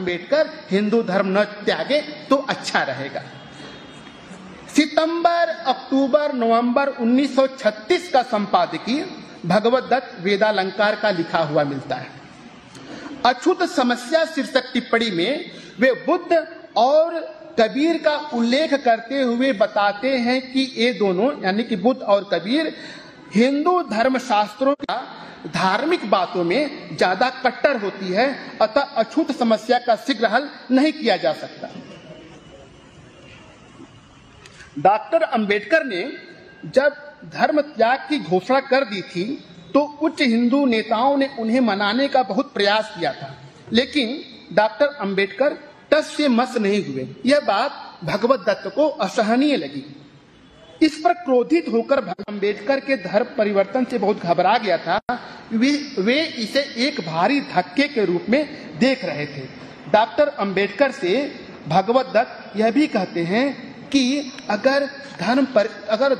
अंबेडकर हिंदू धर्म न त्यागे तो अच्छा रहेगा। सितंबर, अक्टूबर, नवंबर 1936 का संपादकीय भगवत दत्त वेदालंकार का लिखा हुआ मिलता है। अछूत समस्या शीर्षक टिप्पणी में वे बुद्ध और कबीर का उल्लेख करते हुए बताते हैं कि ये दोनों यानी कि बुद्ध और कबीर हिंदू धर्मशास्त्रों का धार्मिक बातों में ज्यादा कट्टर होती है, अतः अछूत समस्या का शीघ्र हल नहीं किया जा सकता। डॉक्टर अंबेडकर ने जब धर्म त्याग की घोषणा कर दी थी तो उच्च हिंदू नेताओं ने उन्हें मनाने का बहुत प्रयास किया था, लेकिन डॉक्टर अंबेडकर टस से मस नहीं हुए। यह बात भगवत दत्त को असहनीय लगी। इस पर क्रोधित होकर अंबेडकर के धर्म परिवर्तन से बहुत घबरा गया था। वे इसे एक भारी धक्के के रूप में देख रहे थे। डॉक्टर अंबेडकर से भगवत दत्त यह भी कहते हैं कि अगर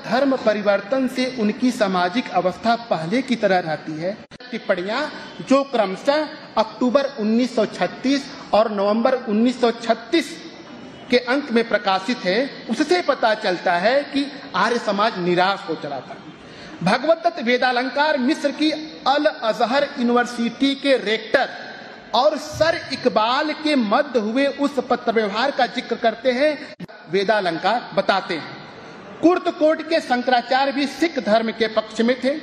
धर्म परिवर्तन से उनकी सामाजिक अवस्था पहले की तरह रहती है। टिप्पणियां जो क्रमशः अक्टूबर 1936 और नवंबर 1936 के अंक में प्रकाशित है, उससे पता चलता है कि आर्य समाज निराश हो चला था। भगवत दत्त वेदालंकार मिस्र की अल अजहर यूनिवर्सिटी के रेक्टर और सर इकबाल के मध्य हुए उस पत्र व्यवहार का जिक्र करते हैं। वेदालंकार बताते हैं कुर्तकोट के शंकराचार्य भी सिख धर्म के पक्ष में थे।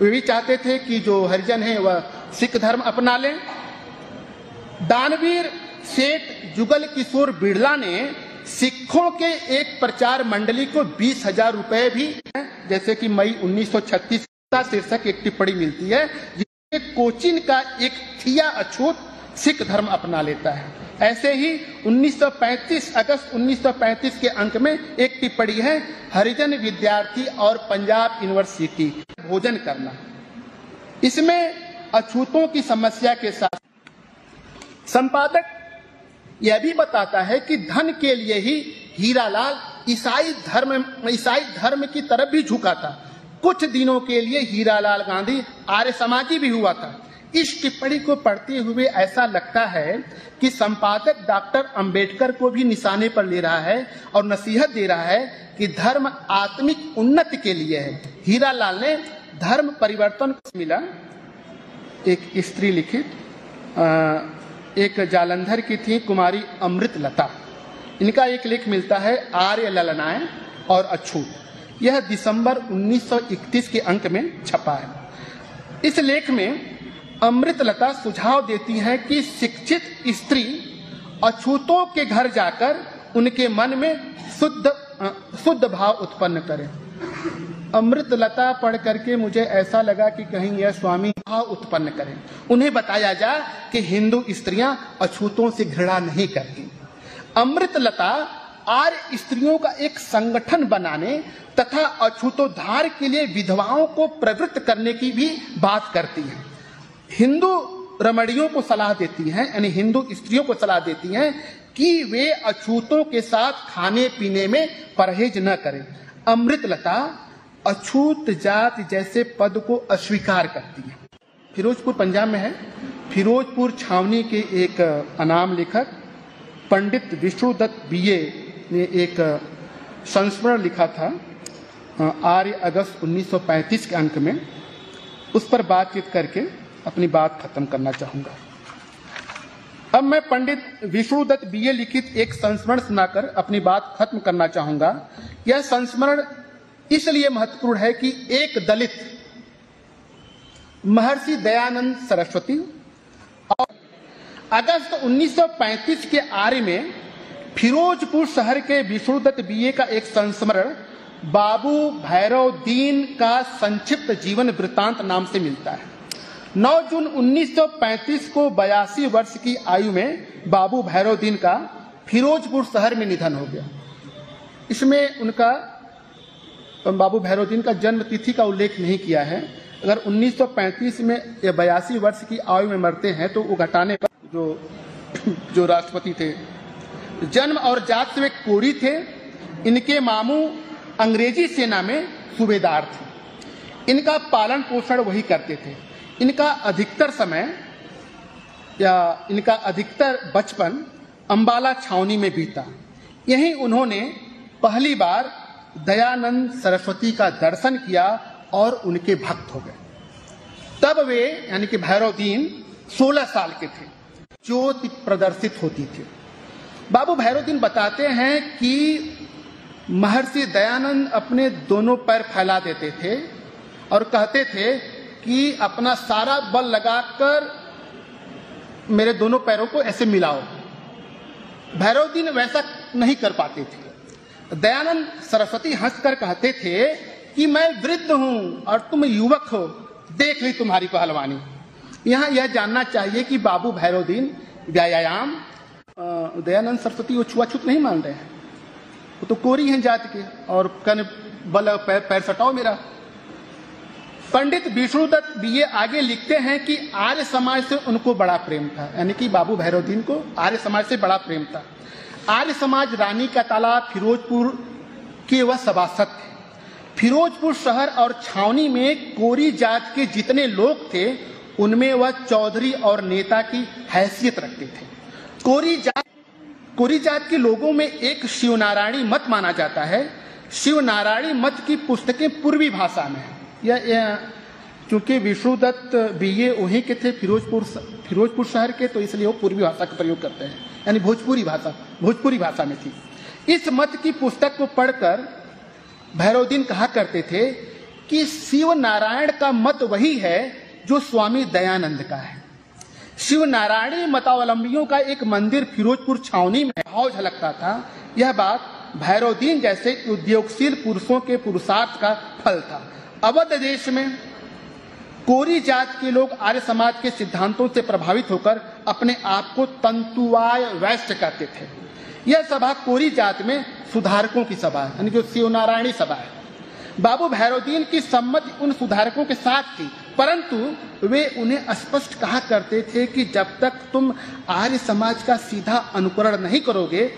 वे भी चाहते थे कि जो हरिजन है वह सिख धर्म अपना लें। दानवीर सेठ जुगल किशोर बिड़ला ने सिखों के एक प्रचार मंडली को 20,000 रुपए भी, जैसे कि मई 1936 का शीर्षक एक टिप्पणी मिलती है जिसमें कोचिन का एक थिया अछूत सिख धर्म अपना लेता है। ऐसे ही 1935 अगस्त 1935 के अंक में एक टिप्पणी है हरिजन विद्यार्थी और पंजाब यूनिवर्सिटी भोजन करना। इसमें अछूतों की समस्या के साथ संपादक यह भी बताता है कि धन के लिए ही हीरालाल ईसाई धर्म की तरफ भी झुका था। कुछ दिनों के लिए हीरालाल गांधी आर्य समाजी भी हुआ था। इस टिप्पणी को पढ़ते हुए ऐसा लगता है कि संपादक डॉक्टर अंबेडकर को भी निशाने पर ले रहा है और नसीहत दे रहा है कि धर्म आत्मिक उन्नति के लिए है। हीरालाल ने धर्म परिवर्तन को मिला। एक स्त्री लिखित एक जालंधर की थी कुमारी अमृतलता। इनका एक लेख मिलता है आर्य ललनाएं और अछूत। यह दिसंबर 1931 के अंक में छपा है। इस लेख में अमृतलता सुझाव देती है कि शिक्षित स्त्री अछूतों के घर जाकर उनके मन में शुद्ध भाव उत्पन्न करे। अमृतलता पढ़ करके मुझे ऐसा लगा कि कहीं यह स्वामी भाव उत्पन्न करें। उन्हें बताया जाए कि हिंदू स्त्रियां अछूतों से घृणा नहीं करती। अमृतलता आर्य स्त्रियों का एक संगठन बनाने तथा अछूतोद्धार के लिए विधवाओं को प्रवृत्त करने की भी बात करती है। हिंदू रमणियों को सलाह देती हैं, यानी हिंदू स्त्रियों को सलाह देती हैं कि वे अछूतों के साथ खाने पीने में परहेज न करें। अमृतलता अछूत जाति जैसे पद को अस्वीकार करती है। फिरोजपुर पंजाब में है। फिरोजपुर छावनी के एक अनाम लेखक पंडित विष्णुदत्त बीए ने एक संस्मरण लिखा था आर्य अगस्त 1935 के अंक में। उस पर बातचीत करके अपनी बात खत्म करना चाहूंगा। अब मैं पंडित विष्णुदत्त बीए लिखित एक संस्मरण सुनाकर अपनी बात खत्म करना चाहूंगा। यह संस्मरण इसलिए महत्वपूर्ण है कि एक दलित महर्षि दयानंद सरस्वती और अगस्त 1935 के आर्य में फिरोजपुर शहर के विष्णुदत्त बीए का एक संस्मरण बाबू भैरव दीन का संक्षिप्त जीवन वृत्तांत नाम से मिलता है। 9 जून 1935 को 82 वर्ष की आयु में बाबू भैरव दीन का फिरोजपुर शहर में निधन हो गया। इसमें उनका बाबू भैरव दीन का जन्म तिथि का उल्लेख नहीं किया है। अगर 1935 में या 82 वर्ष की आयु में मरते हैं तो वो घटाने पर जो राष्ट्रपति थे। जन्म और जात से वे कोरी थे। इनके मामू अंग्रेजी सेना में सूबेदार थे। इनका पालन पोषण वही करते थे। इनका अधिकतर समय या इनका अधिकतर बचपन अंबाला छावनी में बीता। यहीं उन्होंने पहली बार दयानंद सरस्वती का दर्शन किया और उनके भक्त हो गए। तब वे यानी कि भैरवदीन 16 साल के थे। ज्योति प्रदर्शित होती थी। बाबू भैरवदीन बताते हैं कि महर्षि दयानंद अपने दोनों पैर फैला देते थे और कहते थे कि अपना सारा बल लगाकर मेरे दोनों पैरों को ऐसे मिलाओ। भैरवदीन वैसा नहीं कर पाते थे। दयानंद सरस्वती हंसकर कहते थे कि मैं वृद्ध हूं और तुम युवक हो, देख ली तुम्हारी पहलवानी। यहां यह जानना चाहिए कि बाबू भैरवदीन व्यायाम दयानंद सरस्वती वो छुआछूत नहीं मान रहे हैं। वो तो कोरी हैं जात के और कन बल पैर सटाओ मेरा। पंडित विष्णुदत्त बीए आगे लिखते हैं कि आर्य समाज से उनको बड़ा प्रेम था, यानी कि बाबू भैरवदीन को आर्य समाज से बड़ा प्रेम था। आर्य समाज रानी का तालाब फिरोजपुर के वह सभासद थे। फिरोजपुर शहर और छावनी में कोरी जात के जितने लोग थे उनमें वह चौधरी और नेता की हैसियत रखते थे। कोरी जात के लोगों में एक शिवनारायणी मत माना जाता है। शिवनारायणी मत की पुस्तकें पूर्वी भाषा में है। यह क्योंकि विष्णुदत्त बीए वहीं के थे, फिरोजपुर शहर के, तो इसलिए वो पूर्वी भाषा का प्रयोग करते हैं, यानी भोजपुरी भाषा में थी। इस मत की पुस्तक को पढ़कर भैरवदीन कहा करते थे कि शिव नारायण का मत वही है जो स्वामी दयानंद का है। शिव नारायणी मतावलंबियों का एक मंदिर फिरोजपुर छावनी में भाव झलकता था। यह बात भैरवदीन जैसे उद्योगशील पुरुषों के पुरुषार्थ का फल था। अवध देश में कोरी जात के लोग आर्य समाज के सिद्धांतों से प्रभावित होकर अपने आप को तंतुवाय वैश्य कहते थे। यह सभा कोरी जात में सुधारकों की सभा है, यानी जो शिवनारायणी सभा है। बाबू भैरवदीन की सम्मति उन सुधारकों के साथ थी, परंतु वे उन्हें स्पष्ट कहा करते थे कि जब तक तुम आर्य समाज का सीधा अनुकरण नहीं करोगे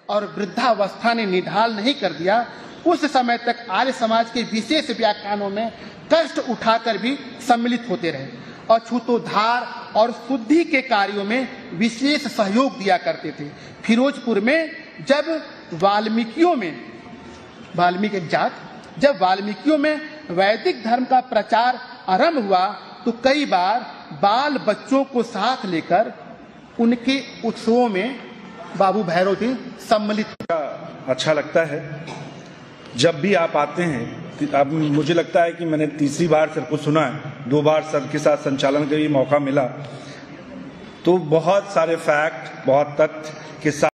और वृद्धावस्था ने निढाल नहीं कर दिया, उस समय तक आर्य समाज के विशेष व्याख्यानों में कष्ट उठाकर भी सम्मिलित होते रहे और छूतोद्धार और शुद्धि के कार्यों में विशेष सहयोग दिया करते थे। फिरोजपुर में जब वाल्मीकियों में वैदिक धर्म का प्रचार आरंभ हुआ तो कई बार बाल बच्चों को साथ लेकर उनके उत्सवों में बाबू भैरवदीन सम्मिलित। अच्छा लगता है जब भी आप आते हैं। अब मुझे लगता है कि मैंने तीसरी बार सर को सुना है, 2 बार सर के साथ संचालन का भी मौका मिला, तो बहुत सारे फैक्ट, बहुत तथ्य के साथ